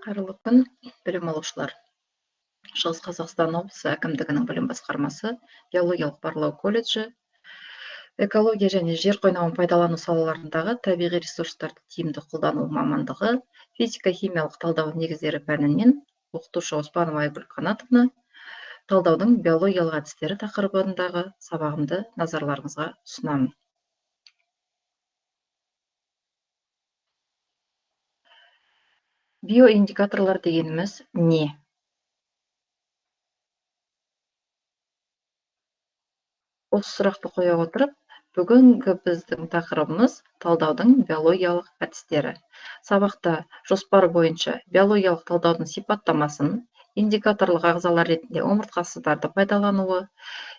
Қайырлы күн, білім алушылар. Шығыс Қазақстан облысы әкімдігінің білім басқармасы, геологиялық барлау колледжі, экология және жер қойнауын пайдалану салаларындағы табиғи ресурстарды тиімді қолдану мамандығы, физика-химиялық талдау негіздері пәнінен оқытушы Оспанова Айгүл Қанатовна талдаудың биологиялық әдістері тақырыбындағы сабағымды назарларыңызға ұсынамын. Биоиндикаторлар дегеніміз не? Осы сұрақты қоя отырып, бүгінгі біздің тақырыбымыз талдаудың биологиялық әдістері. Сабақта жоспар бойынша биологиялық талдаудың сипаттамасын, индикаторлық ағзалар ретінде омыртқасыздарды пайдалануы,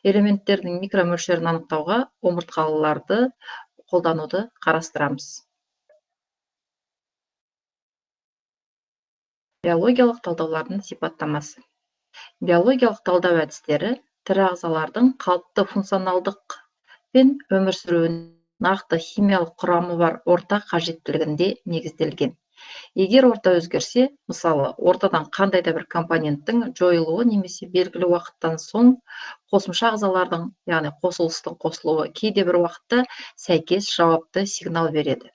элементтердің микромөлшерін анықтауға омыртқалыларды қолдануды қарастырамыз. Биологиялық талдаулардың сипаттамасы. Биологиялық талдау әдістері тірі ағзалардың қалыпты функционалдық пен өмір сүруін нақты химиялық құрамы бар орта қажеттілігінде негізделген. Егер орта өзгерсе, мысалы, ортадан қандай да бір компоненттің жойылуы немесе белгілі уақыттан соң қосымша ағзалардың, яғни қосылыстың қосылуы кейде бір уақытта сәйкес жауапты сигнал береді.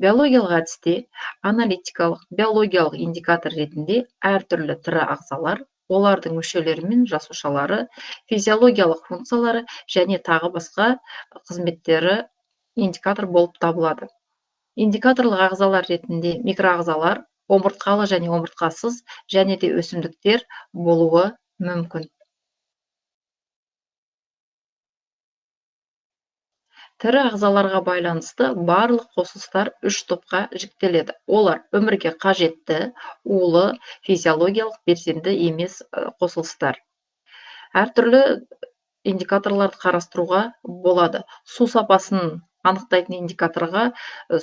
Биологиялық әдісте аналитикалық, биологиялық индикатор ретінде әртүрлі тірі ағзалар, олардың мүшелері мен жасушалары, физиологиялық функциялары және тағы басқа қызметтері индикатор болып табылады. Индикаторлық ағзалар ретінде микроағзалар, омыртқалы және омыртқасыз және де өсімдіктер болуы мүмкін. Тірі ағзаларға байланысты барлық қосылыстар үш топқа жіктеледі. Олар өмірге қажетті, улы, физиологиялық белсенді емес қосылыстар. Әртүрлі индикаторларды қарастыруға болады. Су сапасын анықтайтын индикаторға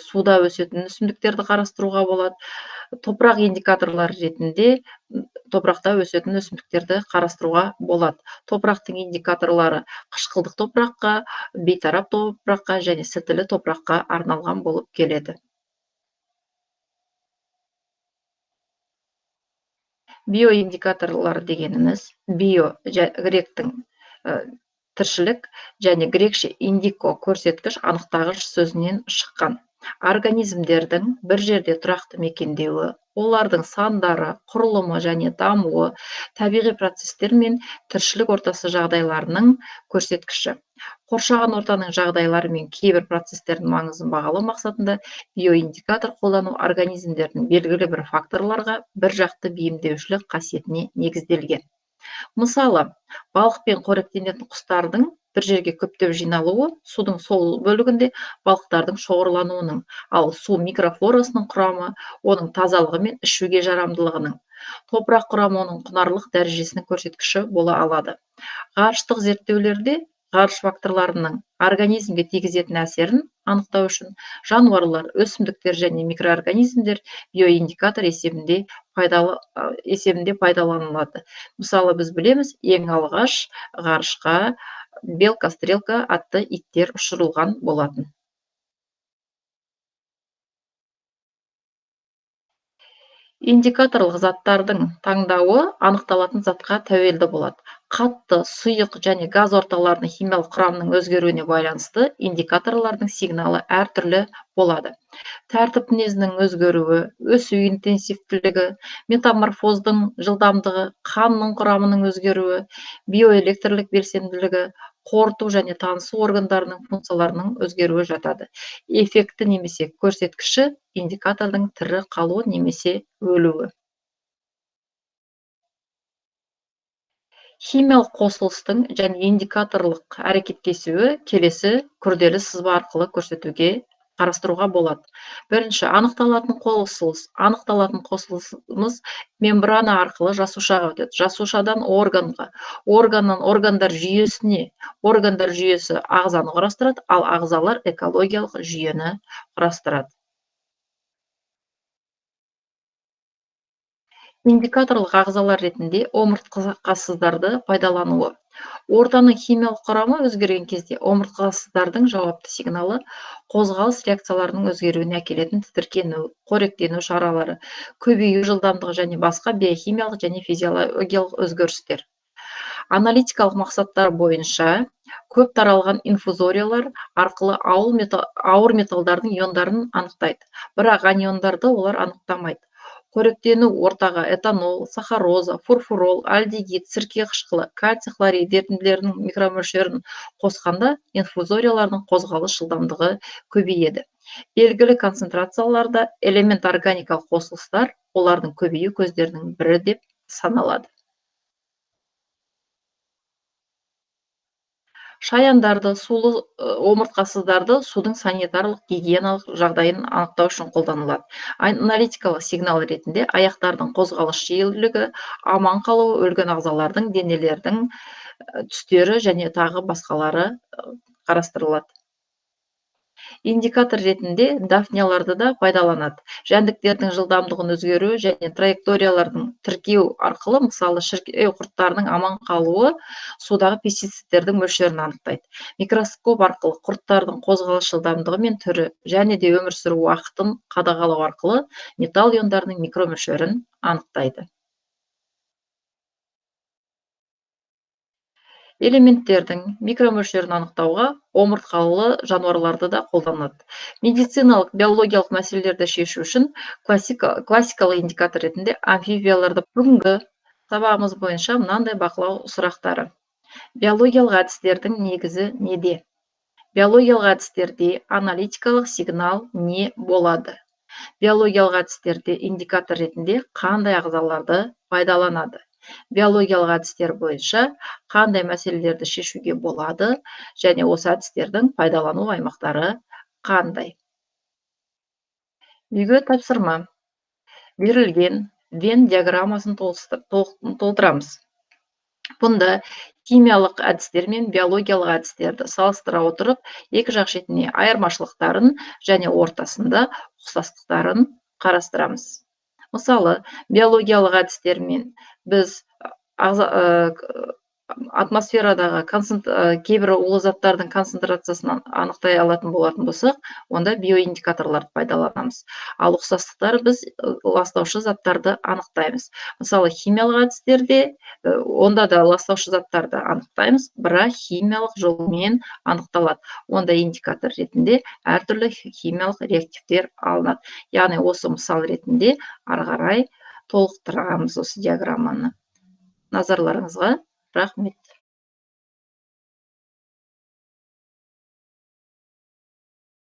суда өсетін өсімдіктерді қарастыруға болады. Топырақ индикаторлары ретінде топырақта өсетін өсімдіктерді қарастыруға болады. Топырақтың индикаторлары қышқылдық топыраққа, бейтарап топыраққа және сілтілі топыраққа арналған болып келеді. Биоиндикаторлар дегеніміз био гректің тіршілік және грекше индико көрсеткіш анықтағыш сөзінен шыққан. Организмдердің бір жерде тұрақты мекендеуі, олардың сандары, құрылымы және дамуы, табиғи процестер мен тіршілік ортасы жағдайларының көрсеткіші. Қоршаған ортаның жағдайлары мен кейбір процестердің маңызын бағалау мақсатында биоиндикатор қолдану организмдердің белгілі бір факторларға бір жақты бейімдеушілік қасиетіне негізделген. Мысалы, балық пен қоректенетін құстардың бір жерге көптеп жиналуы судың сол бөлігінде балықтардың шоғырлануының, ал су микрофлорасының құрамы оның тазалығы мен ішуге жарамдылығының, топырақ құрамы оның құнарлық дәрежесінің көрсеткіші бола алады. Ғарыштық зерттеулерде ғарыш факторларының организмге тигізетін әсерін анықтау үшін жануарлар, өсімдіктер және микроорганизмдер биоиндикатор есебінде пайдаланылады. Мысалы, біз білеміз, ең алғаш ғарышқа белка стрелка атты иттер ұшырылған болатын. Индикаторлық заттардың таңдауы анықталатын затқа тәуелді болады. Қатты, сұйық және газ орталарының химиялық құрамының өзгеруіне байланысты индикаторлардың сигналы әртүрлі болады. Тәртіп мінезінің өзгеруі, өсу интенсивтілігі, метаморфоздың жылдамдығы, қанның құрамының өзгеруі, биоэлектрлік белсенділігі, қорыту және танысу органдарының функцияларының өзгеруі жатады. Эффекті немесе көрсеткіші индикатордың тірі қалуы немесе өлуі. Химиялық қосылыстың және индикаторлық әрекеттесуі келесі күрделі сызба арқылы қарастыруға болады. Бірінші, анықталатын қосылысымыз мембрана арқылы жасушаға өтеді. Жасушадан органға, органнан органдар жүйесіне, органдар жүйесі ағзаны құрастырады, ал ағзалар экологиялық жүйені құрастырады. Индикаторлық ағзалар ретінде омыртқасыздарды пайдалануы. Ортаның химиялық құрамы өзгерген кезде омыртқасыздардың жауапты сигналы қозғалыс реакцияларының өзгеруіне әкелетін тітіркену, қоректену шаралары, көбею жылдамдығы және басқа биохимиялық және физиологиялық өзгерістер. Аналитикалық мақсаттар бойынша көп таралған инфузориялар арқылы ауыр металдардың иондарын анықтайды, бірақ аниондарды олар анықтамайды. Қоректену ортаға этанол, сахароза, фурфурол, альдегид, сірке қышқылы, кальций хлорид ерітінділерінің микромөлшерін қосқанда инфузориялардың қозғалыс жылдамдығы көбейеді. Белгілі концентрацияларда элемент органикалық қосылыстар олардың көбею көздерінің бірі деп саналады. Шаяндарды, сулы омыртқасыздарды судың санитарлық гигиеналық жағдайын анықтау үшін қолданылады. Аналитикалық сигнал ретінде аяқтардың қозғалыс жиілігі, аман қалуы, өлген ағзалардың, денелердің түстері және тағы басқалары қарастырылады. Индикатор ретінде дафнияларды да пайдаланады. Жәндіктердің жылдамдығын өзгеруі және траекториялардың тіркеу арқылы, мысалы шіркеу құрттарының аман қалуы судағы пестицидтердің мөлшерін анықтайды. Микроскоп арқылы құрттардың қозғалыс жылдамдығы мен түрі және де өмір сүру уақытын қадағалау арқылы металл иондарының микромөлшерін анықтайды. Элементтердің микромөлшерін анықтауға омыртқалы жануарларды да қолданады. Медициналық, биологиялық мәселелерді шешу үшін классикалық индикатор ретінде амфибияларды. Бүгінгі сабағымыз бойынша мынандай бақылау сұрақтары. Биологиялық әдістердің негізі неде? Биологиялық әдістерде аналитикалық сигнал не болады? Биологиялық әдістерде индикатор ретінде қандай ағзаларды пайдаланады? Биологиялық әдістер бойынша қандай мәселелерді шешуге болады және осы әдістердің пайдалану аймақтары қандай? Үйге тапсырма. Берілген Вен диаграммасын толтырамыз. Бұнда химиялық әдістер мен биологиялық әдістерді салыстыра отырып, екі жақ шетіне айырмашылықтарын және ортасында ұқсастықтарын қарастырамыз. Мысалы, биологиялық әдістермен біз атмосферадағы кейбір улы заттардың концентрациясын анықтай алатын болатын болсақ, онда биоиндикаторларды пайдаланамыз. Ал ұқсастықтар біз ластаушы заттарды анықтаймыз. Мысалы, химиялық әдістерде онда да ластаушы заттарды анықтаймыз, бірақ химиялық жолмен анықталады. Онда индикатор ретінде әртүрлі химиялық реактивтер алынады. Яғни осы мысал ретінде ары қарай толықтырамыз осы диаграмманы. Назарларыңызға рахмет.